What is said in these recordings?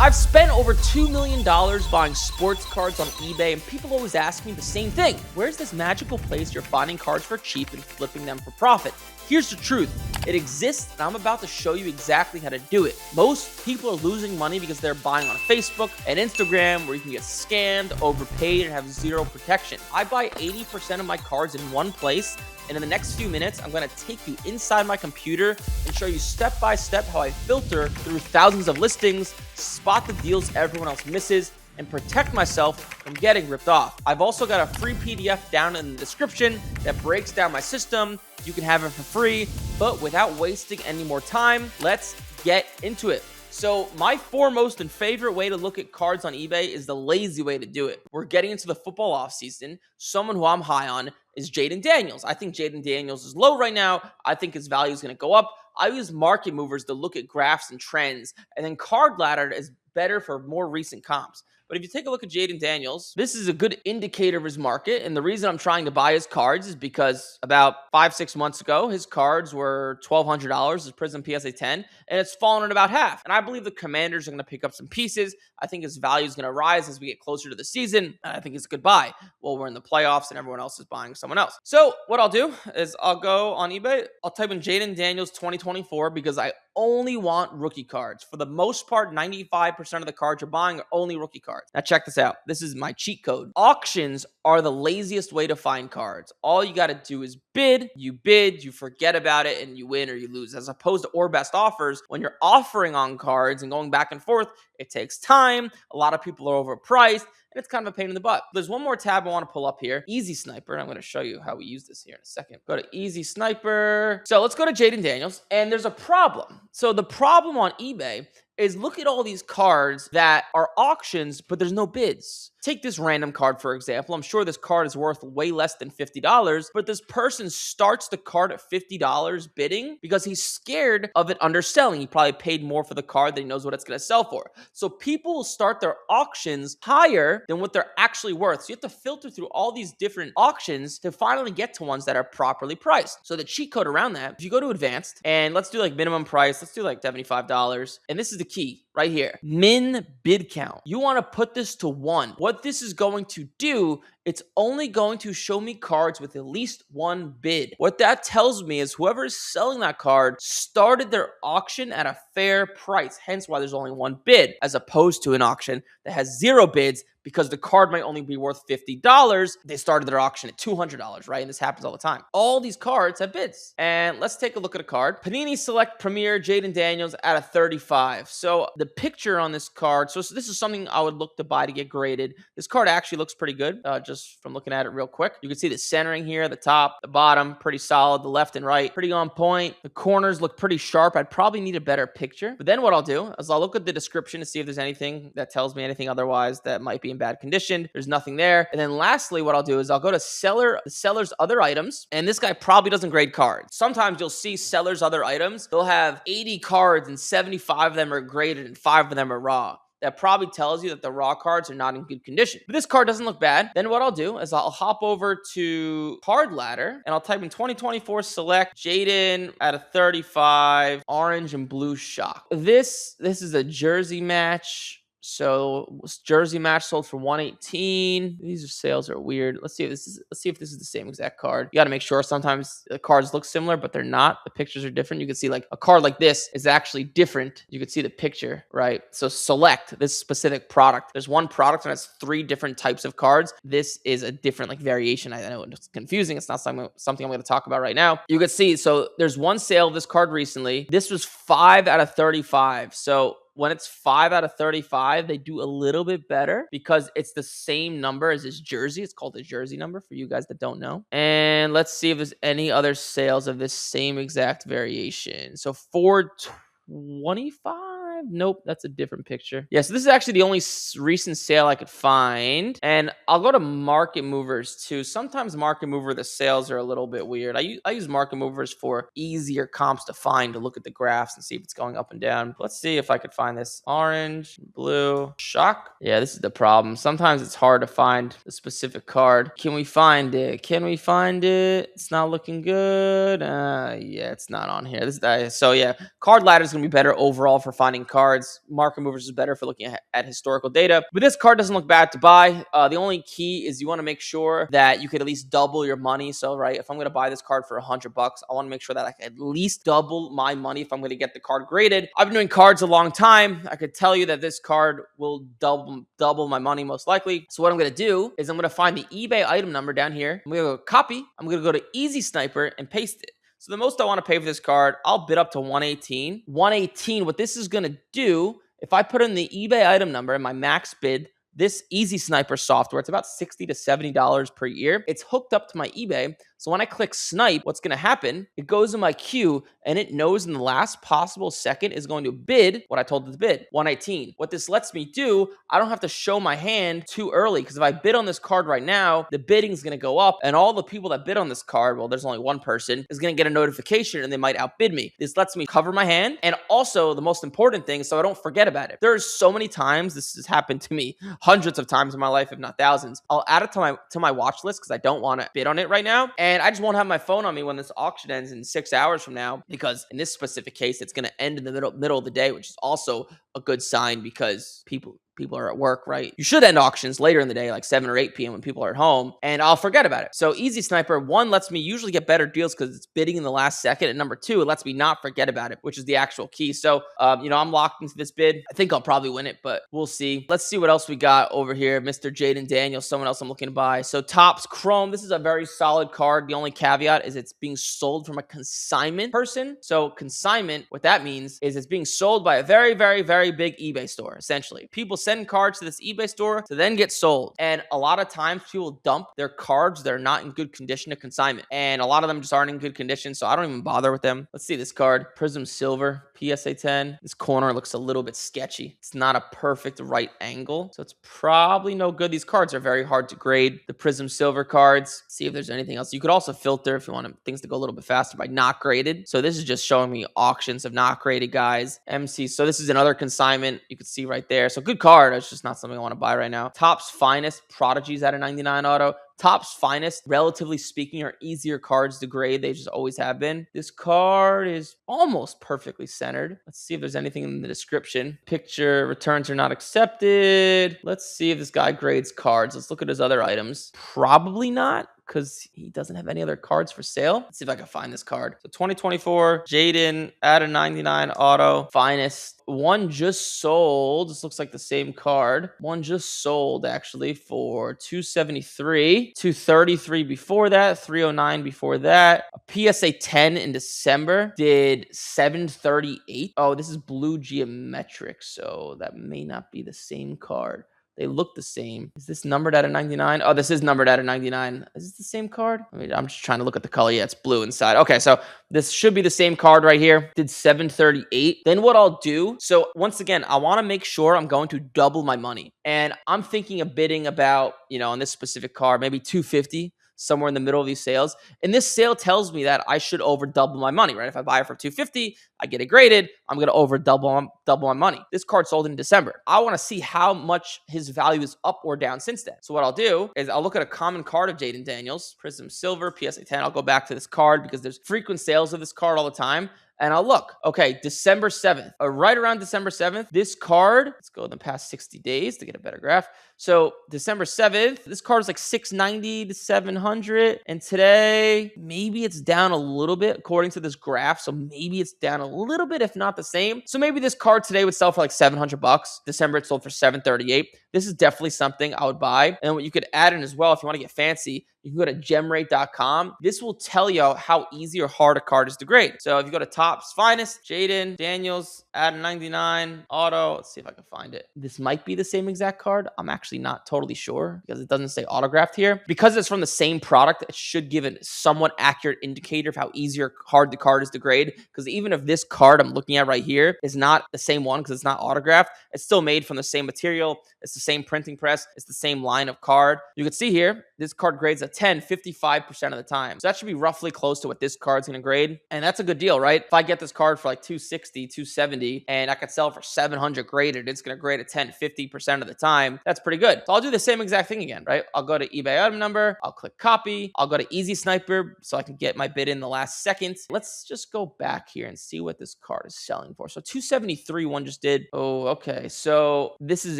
I've spent over $2 million buying sports cards on eBay, and people always ask me the same thing. Where's this magical place you're finding cards for cheap and flipping them for profit? Here's the truth. It exists, and I'm about to show you exactly how to do it. Most people are losing money because they're buying on Facebook and Instagram, where you can get scammed, overpaid, and have zero protection. I buy 80% of my cards in one place, and in the next few minutes, I'm going to take you inside my computer and show you step by step how I filter through thousands of listings, spot the deals everyone else misses, and protect myself from getting ripped off. I've also got a free PDF down in the description that breaks down my system. You can have it for free, but without wasting any more time, let's get into it. So my foremost and favorite way to look at cards on eBay is the lazy way to do it. We're getting into the football offseason. Someone who I'm high on is Jayden Daniels. I think Jayden Daniels is low right now. I think his value is going to go up. I use market movers to look at graphs and trends, and then Card Ladder is better for more recent comps. But if you take a look at Jayden Daniels, this is a good indicator of his market. And the reason I'm trying to buy his cards is because about 5-6 months ago, his cards were $1,200, his Prism PSA 10, and it's fallen at about half. And I believe the Commanders are going to pick up some pieces. I think his value is going to rise as we get closer to the season. And I think it's a good buy. Well, we're in the playoffs and everyone else is buying someone else. So what I'll do is I'll go on eBay. I'll type in Jayden Daniels 2024 because I only want rookie cards. For the most part, 95% of the cards you're buying are only rookie cards. Now check this out. This is my cheat code. Auctions are the laziest way to find cards. All you got to do is bid, you forget about it, and you win or you lose. As opposed to or best offers, when you're offering on cards and going back and forth, it takes time. A lot of people are overpriced, and it's kind of a pain in the butt. There's one more tab I want to pull up here. Easy Sniper. I'm going to show you how we use this here in a second. Go to Easy Sniper. So let's go to Jayden Daniels, and there's a problem. So the problem on eBay is look at all these cards that are auctions, but there's no bids. Take this random card, for example. I'm sure this card is worth way less than $50, but this person starts the card at $50 bidding because he's scared of it underselling. He probably paid more for the card than he knows what it's going to sell for. So people will start their auctions higher than what they're actually worth. So you have to filter through all these different auctions to finally get to ones that are properly priced. So the cheat code around that, if you go to advanced and let's do like minimum price, let's do like $75. And this is the key right here. Min bid count. You want to put this to 1. What this is going to do, it's only going to show me cards with at least one bid. What that tells me is whoever is selling that card started their auction at a fair price, hence why there's only one bid, as opposed to an auction that has 0 bids because the card might only be worth $50. They started their auction at $200, right? And this happens all the time. All these cards have bids. And let's take a look at a card. Panini Select Premier Jayden Daniels at a 35. So the picture on this card, so this is something I would look to buy to get graded. This card actually looks pretty good, just from looking at it real quick. You can see the centering here, the top, the bottom, pretty solid. The left and right, pretty on point. The corners look pretty sharp. I'd probably need a better picture. But then what I'll do is I'll look at the description to see if there's anything that tells me anything otherwise that might be in bad condition. There's nothing there. And then lastly, what I'll do is I'll go to the seller's other items. And this guy probably doesn't grade cards. Sometimes you'll see seller's other items. They'll have 80 cards and 75 of them are graded and 5 of them are raw. That probably tells you that the raw cards are not in good condition. But this card doesn't look bad. Then what I'll do is I'll hop over to Card Ladder and I'll type in 2024 Select Jayden at a 35, orange and blue shock. This is a jersey match. So jersey match sold for $118. These sales are weird. Let's see if this is the same exact card. You got to make sure. Sometimes the cards look similar, but they're not. The pictures are different. You can see like a card like this is actually different. You can see the picture, right? So select this specific product. There's one product and it's 3 different types of cards. This is a different like variation. I know it's confusing. It's not something I'm going to talk about right now. You can see, so there's one sale of this card recently. This was 5 out of 35. So when it's 5 out of 35, they do a little bit better because it's the same number as his jersey. It's called the jersey number for you guys that don't know. And let's see if there's any other sales of this same exact variation. So 425. Nope, that's a different picture. Yeah, so this is actually the only recent sale I could find. And I'll go to Market Movers too. Sometimes Market Mover, the sales are a little bit weird. I use Market Movers for easier comps to find, to look at the graphs and see if it's going up and down. Let's see if I could find this. Orange, blue, shock. Yeah, this is the problem. Sometimes it's hard to find a specific card. Can we find it? Can we find it? It's not looking good. Yeah, it's not on here. So yeah, Card Ladder is going to be better overall for finding cards. Market movers is better for looking at historical data. But this card doesn't look bad to buy. The only key is you want to make sure that you could at least double your money. So, right, if I'm going to buy this card for $100, I want to make sure that I can at least double my money if I'm going to get the card graded. I've been doing cards a long time. I could tell you that this card will double my money most likely. So what I'm going to do is I'm going to find the eBay item number down here. I'm going to go copy. I'm going to go to Easy Sniper and paste it. So the most I want to pay for this card, I'll bid up to 118. 118, what this is going to do, if I put in the eBay item number and my max bid, this Easy Sniper software, it's about $60 to $70 per year. It's hooked up to my eBay. So when I click snipe, what's going to happen? It goes in my queue and it knows in the last possible second is going to bid what I told it to bid, 118. What this lets me do, I don't have to show my hand too early, because if I bid on this card right now, the bidding is going to go up and all the people that bid on this card, well, there's only one person, is going to get a notification and they might outbid me. This lets me cover my hand. And also the most important thing, so I don't forget about it. There's so many times this has happened to me, hundreds of times in my life, if not thousands. I'll add it to my watch list because I don't want to bid on it right now. And I just won't have my phone on me when this auction ends in 6 hours from now, because in this specific case, it's going to end in the middle of the day, which is also a good sign because people are at work, right? You should end auctions later in the day, like 7 or 8 p.m. when people are at home, and I'll forget about it. So Easy Sniper, one, lets me usually get better deals because it's bidding in the last second. And number two, it lets me not forget about it, which is the actual key. So, I'm locked into this bid. I think I'll probably win it, but we'll see. Let's see what else we got over here. Mr. Jaden Daniels, someone else I'm looking to buy. So Topps Chrome, this is a very solid card. The only caveat is it's being sold from a consignment person. So consignment, what that means is it's being sold by a very, very, very big eBay store, essentially. People send cards to this eBay store to then get sold. And a lot of times people dump their cards that are not in good condition to consignment. And a lot of them just aren't in good condition, so I don't even bother with them. Let's see this card. Prism Silver, PSA 10. This corner looks a little bit sketchy. It's not a perfect right angle, so it's probably no good. These cards are very hard to grade. The Prism Silver cards. See if there's anything else. You could also filter if you want things to go a little bit faster by not graded. So this is just showing me auctions of not graded guys. MC. So this is another consignment. You can see right there. So good card. It's just not something I want to buy right now. Topps Finest, Prodigies at a 99 auto. Topps Finest, relatively speaking, are easier cards to grade. They just always have been. This card is almost perfectly centered. Let's see if there's anything in the description. Picture, returns are not accepted. Let's see if this guy grades cards. Let's look at his other items. Probably not, because he doesn't have any other cards for sale. Let's see if I can find this card. So 2024, Jaden at a 99 auto, Finest. One just sold. This looks like the same card. One just sold actually for $273, $233 before that, $309 before that. A PSA 10 in December did $738. Oh, this is blue geometric, so that may not be the same card. They look the same. Is this numbered at a 99? Oh, this is numbered at a 99. Is this the same card? I mean, I'm just trying to look at the color. Yeah, it's blue inside. Okay, so this should be the same card right here. Did 738. Then what I'll do, so once again, I want to make sure I'm going to double my money. And I'm thinking of bidding about, on this specific card, maybe 250. Somewhere in the middle of these sales. And this sale tells me that I should over double my money, right? If I buy it for $250, I get it graded, I'm going to over double my money. This card sold in December. I want to see how much his value is up or down since then. So what I'll do is I'll look at a common card of Jaden Daniels, Prism Silver, PSA 10. I'll go back to this card because there's frequent sales of this card all the time. And I'll look, okay, December 7th, right around December 7th, this card, let's go in the past 60 days to get a better graph. So December 7th, this card is like 690 to 700. And today, maybe it's down a little bit according to this graph. So maybe it's down a little bit, if not the same. So maybe this card today would sell for like $700. December, it sold for $738. This is definitely something I would buy. And what you could add in as well, if you want to get fancy, you can go to gemrate.com. This will tell you how easy or hard a card is to grade. So if you go to Topps Finest, Jaden Daniels, add 99, auto. Let's see if I can find it. This might be the same exact card. I'm actually not totally sure because it doesn't say autographed here. Because it's from the same product, it should give a somewhat accurate indicator of how easy or hard the card is to grade. Because even if this card I'm looking at right here is not the same one because it's not autographed, it's still made from the same material. It's the same printing press. It's the same line of card. You can see here, this card grades a 10, 55% of the time. So that should be roughly close to what this card's going to grade. And that's a good deal, right? If I get this card for like 260, 270, and I could sell it for 700 graded, it's going to grade at 10, 50% of the time. That's pretty good. So I'll do the same exact thing again, right? I'll go to eBay item number. I'll click copy. I'll go to Easy Sniper so I can get my bid in the last second. Let's just go back here and see what this card is selling for. So 273 one just did. Oh, okay. So this is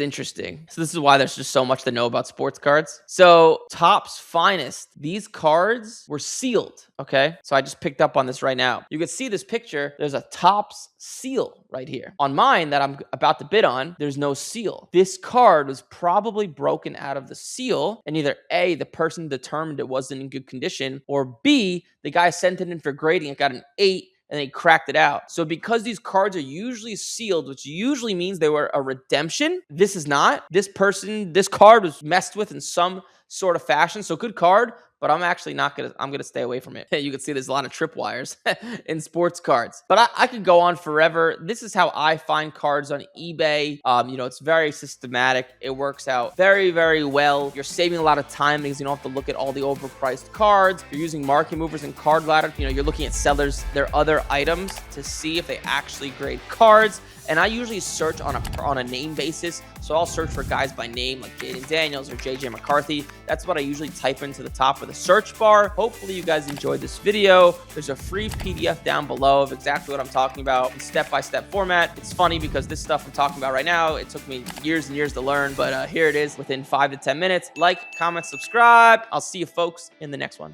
interesting. So this is why there's just so much to know about sports cards. So Topps Finest, these cards were sealed. Okay. So I just picked up on this right now. You can see this picture. There's a Topps seal right here. On mine that I'm about to bid on, there's no seal. This card was probably broken out of the seal, and either A, the person determined it wasn't in good condition, or B, the guy sent it in for grading, it got an 8, and they cracked it out. So because these cards are usually sealed, which usually means they were a redemption, this is not. This card was messed with in some sort of fashion. So good card, but I'm gonna stay away from it. You can see there's a lot of tripwires in sports cards, but I could go on forever. This is how I find cards on eBay. It's very systematic. It works out very, very well. You're saving a lot of time because you don't have to look at all the overpriced cards. You're using market movers and card ladder. You're looking at sellers, their other items to see if they actually grade cards. And I usually search on a name basis. So I'll search for guys by name like Jaden Daniels or JJ McCarthy. That's what I usually type into the top of the search bar. Hopefully you guys enjoyed this video. There's a free PDF down below of exactly what I'm talking about in step-by-step format. It's funny because this stuff I'm talking about right now, it took me years and years to learn, but here it is within 5 to 10 minutes. Like, comment, subscribe. I'll see you folks in the next one.